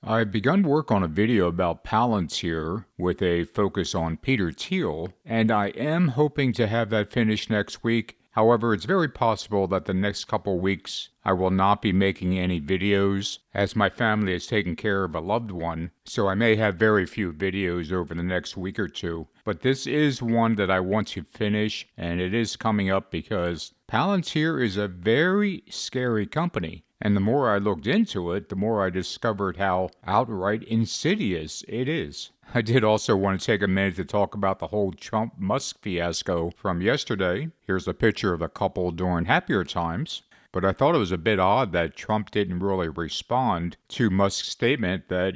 I've begun work on a video about Palantir with a focus on Peter Thiel, and I am hoping to have that finished next week. However, it's very possible that the next couple weeks I will not be making any videos as my family is taking care of a loved one, so I may have very few videos over the next week or two. But this is one that I want to finish, and it is coming up because Palantir is a very scary company. And the more I looked into it, the more I discovered how outright insidious it is. I did also want to take a minute to talk about the whole Trump-Musk fiasco from yesterday. Here's a picture of the couple during happier times. But I thought it was a bit odd that Trump didn't really respond to Musk's statement that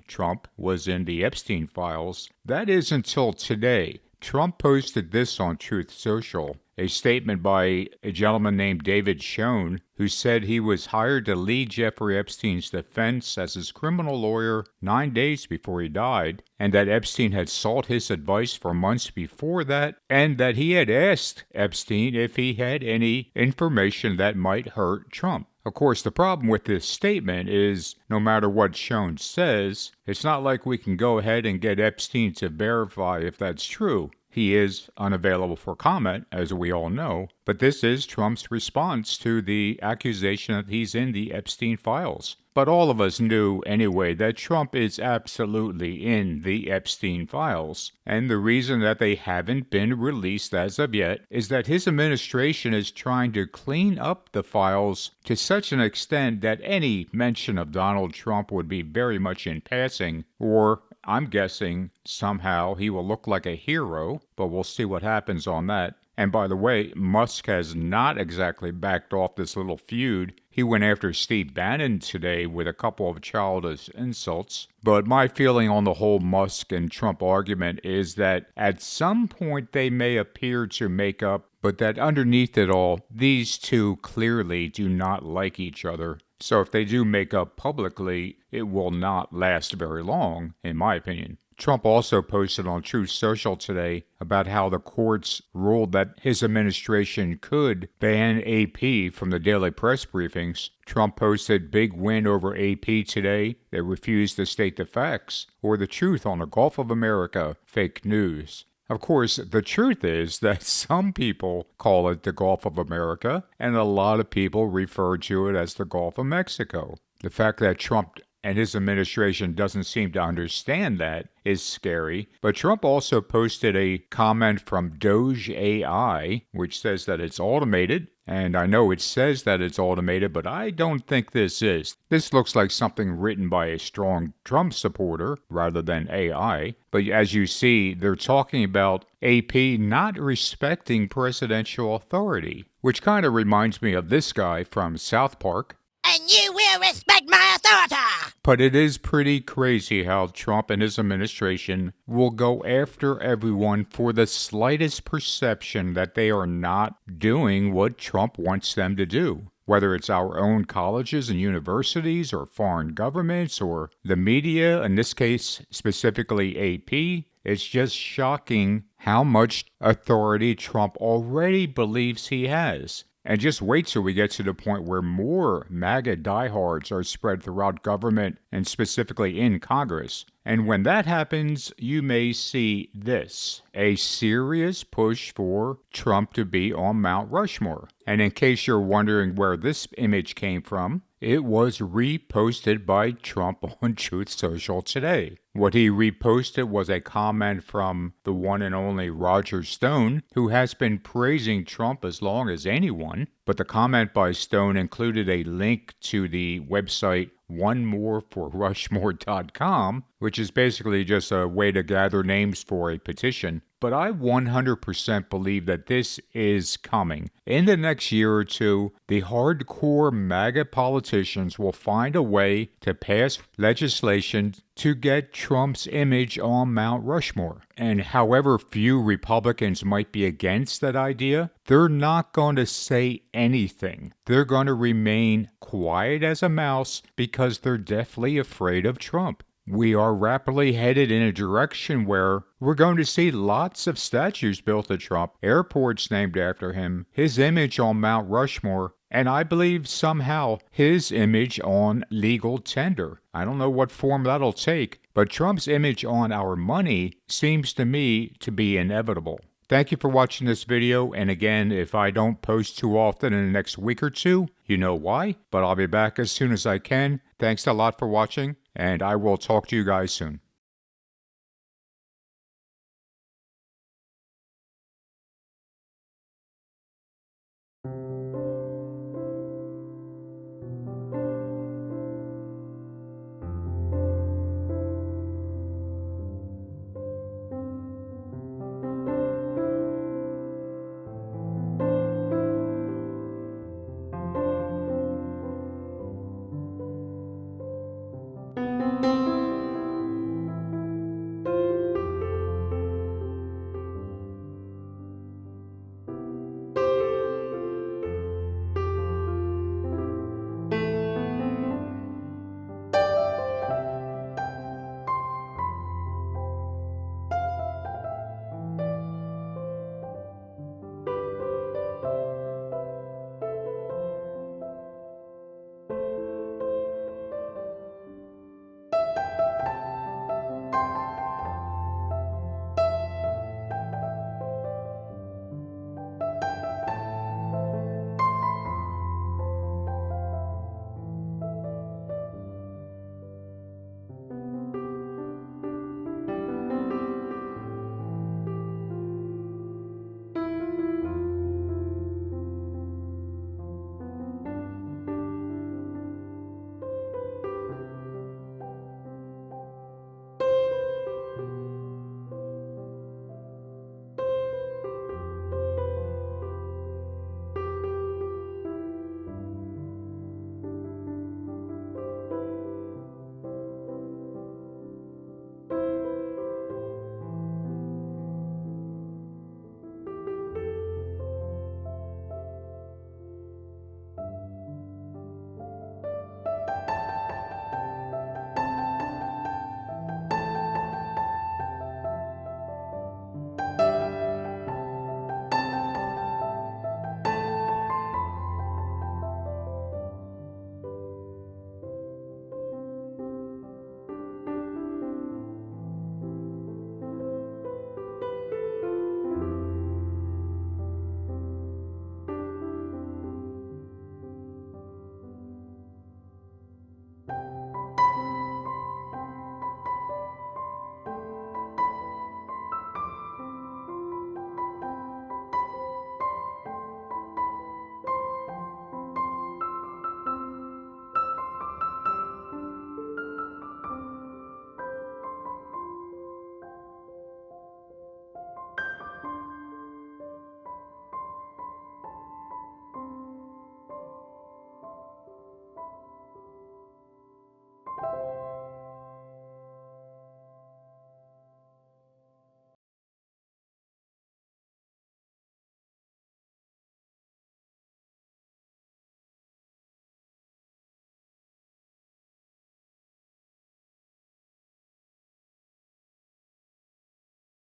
Trump, was in the Epstein files. That is until today. Trump posted this on Truth Social, a statement by a gentleman named David Schoen, who said he was hired to lead Jeffrey Epstein's defense as his criminal lawyer 9 days before he died, and that Epstein had sought his advice for months before that, and that he had asked Epstein if he had any information that might hurt Trump. Of course, the problem with this statement is, no matter what Schoen says, it's not like we can go ahead and get Epstein to verify if that's true. He is unavailable for comment, as we all know, but this is Trump's response to the accusation that he's in the Epstein files. But all of us knew anyway that Trump is absolutely in the Epstein files. And the reason that they haven't been released as of yet is that his administration is trying to clean up the files to such an extent that any mention of Donald Trump would be very much in passing, or I'm guessing somehow he will look like a hero, but we'll see what happens on that. And by the way, Musk has not exactly backed off this little feud. He went after Steve Bannon today with a couple of childish insults. But my feeling on the whole Musk and Trump argument is that at some point they may appear to make up, but that underneath it all, these two clearly do not like each other. So if they do make up publicly, it will not last very long, in my opinion. Trump also posted on Truth Social today about how the courts ruled that his administration could ban AP from the daily press briefings. Trump posted big win over AP today. They refused to state the facts or the truth on the Gulf of America fake news. Of course, the truth is that some people call it the Gulf of America, and a lot of people refer to it as the Gulf of Mexico. The fact that Trump and his administration doesn't seem to understand that is scary. But Trump also posted a comment from Doge AI, which says that it's automated. And I know it says that it's automated, but I don't think this is. This looks like something written by a strong Trump supporter rather than AI. But as you see, they're talking about AP not respecting presidential authority, which kind of reminds me of this guy from South Park. And you will respect my authority! But it is pretty crazy how Trump and his administration will go after everyone for the slightest perception that they are not doing what Trump wants them to do. Whether it's our own colleges and universities or foreign governments or the media, in this case specifically AP, it's just shocking how much authority Trump already believes he has. And just wait till we get to the point where more MAGA diehards are spread throughout government and specifically in Congress. And when that happens, you may see this, a serious push for Trump to be on Mount Rushmore. And in case you're wondering where this image came from, it was reposted by Trump on Truth Social today. What he reposted was a comment from the one and only Roger Stone, who has been praising Trump as long as anyone. But the comment by Stone included a link to the website onemoreforrushmore.com, which is basically just a way to gather names for a petition. But I 100% believe that this is coming. In the next year or two, the hardcore MAGA politicians will find a way to pass legislation to get Trump's image on Mount Rushmore. And however few Republicans might be against that idea, they're not going to say anything. They're going to remain quiet as a mouse because they're deathly afraid of Trump. We are rapidly headed in a direction where we're going to see lots of statues built of Trump, airports named after him, his image on Mount Rushmore, and I believe somehow his image on legal tender. I don't know what form that'll take, but Trump's image on our money seems to me to be inevitable. Thank you for watching this video, and again, if I don't post too often in the next week or two, you know why, but I'll be back as soon as I can. Thanks a lot for watching, and I will talk to you guys soon.